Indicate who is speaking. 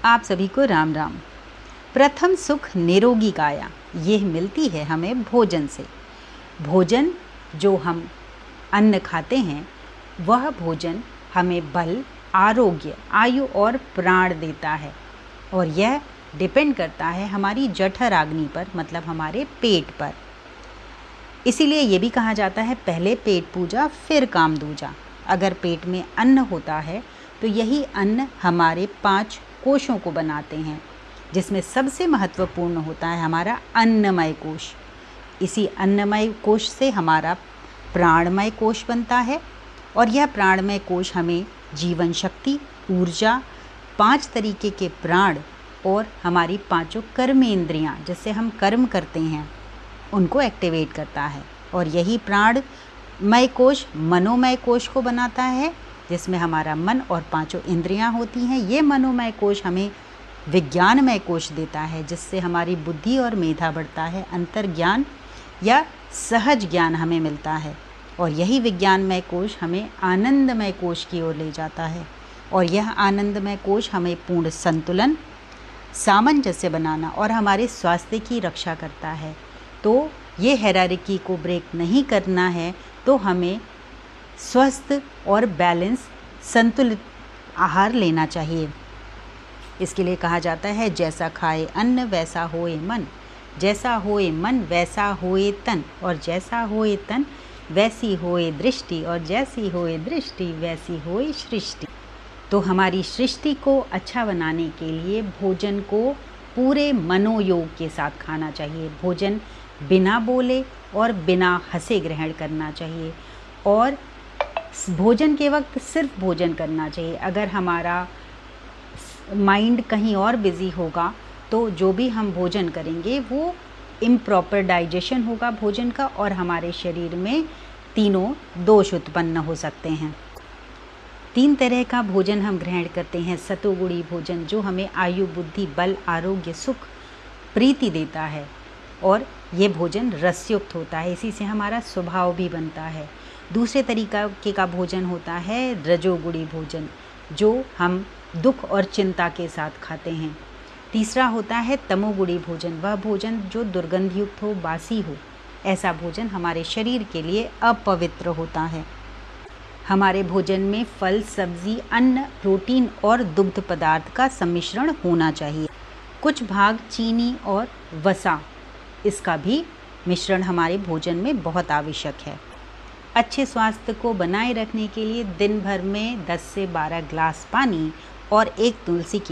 Speaker 1: आप सभी को राम राम। प्रथम सुख निरोगी काया, यह मिलती है हमें भोजन से। भोजन जो हम अन्न खाते हैं वह भोजन हमें बल, आरोग्य, आयु और प्राण देता है और यह डिपेंड करता है हमारी जठराग्नि पर, मतलब हमारे पेट पर। इसीलिए ये भी कहा जाता है पहले पेट पूजा फिर काम दूजा। अगर पेट में अन्न होता है तो यही अन्न हमारे 5 कोशों को बनाते हैं, जिसमें सबसे महत्वपूर्ण होता है हमारा अन्नमय कोश। इसी अन्नमय कोश से हमारा प्राणमय कोश बनता है और यह प्राणमय कोश हमें जीवन शक्ति, ऊर्जा, 5 तरीके के प्राण और हमारी 5 कर्मेंद्रियां जिससे हम कर्म करते हैं उनको एक्टिवेट करता है। और यही प्राणमय कोश मनोमय कोश को बनाता है, जिसमें हमारा मन और 5 इंद्रियां होती हैं। ये मनोमय कोश हमें विज्ञानमय कोश देता है, जिससे हमारी बुद्धि और मेधा बढ़ता है, अंतर्ज्ञान या सहज ज्ञान हमें मिलता है। और यही विज्ञानमय कोश हमें आनंदमय कोश की ओर ले जाता है और यह आनंदमय कोश हमें पूर्ण संतुलन, सामंजस्य बनाना और हमारे स्वास्थ्य की रक्षा करता है। तो ये हायरार्की को ब्रेक नहीं करना है तो हमें स्वस्थ और बैलेंस, संतुलित आहार लेना चाहिए। इसके लिए कहा जाता है जैसा खाए अन्न वैसा होए मन, जैसा होए मन वैसा होए तन, और जैसा होए तन वैसी होए दृष्टि, और जैसी होए दृष्टि वैसी होए सृष्टि। तो हमारी सृष्टि को अच्छा बनाने के लिए भोजन को पूरे मनोयोग के साथ खाना चाहिए। भोजन बिना बोले और बिना हंसे ग्रहण करना चाहिए और भोजन के वक्त सिर्फ भोजन करना चाहिए। अगर हमारा माइंड कहीं और बिज़ी होगा तो जो भी हम भोजन करेंगे वो इम्प्रॉपर डाइजेशन होगा भोजन का और हमारे शरीर में तीनों दोष उत्पन्न हो सकते हैं। 3 तरह का भोजन हम ग्रहण करते हैं। सतोगुणी भोजन जो हमें आयु, बुद्धि, बल, आरोग्य, सुख, प्रीति देता है और ये भोजन रसयुक्त होता है, इसी से हमारा स्वभाव भी बनता है। दूसरे तरीके का भोजन होता है रजोगुणी भोजन, जो हम दुख और चिंता के साथ खाते हैं। तीसरा होता है तमोगुणी भोजन, वह भोजन जो दुर्गंधयुक्त हो, बासी हो। ऐसा भोजन हमारे शरीर के लिए अपवित्र होता है। हमारे भोजन में फल, सब्जी, अन्न, प्रोटीन और दुग्ध पदार्थ का सम्मिश्रण होना चाहिए। कुछ भाग चीनी और वसा, इसका भी मिश्रण हमारे भोजन में बहुत आवश्यक है। अच्छे स्वास्थ्य को बनाए रखने के लिए दिन भर में 10 से 12 ग्लास पानी और 1 तुलसी की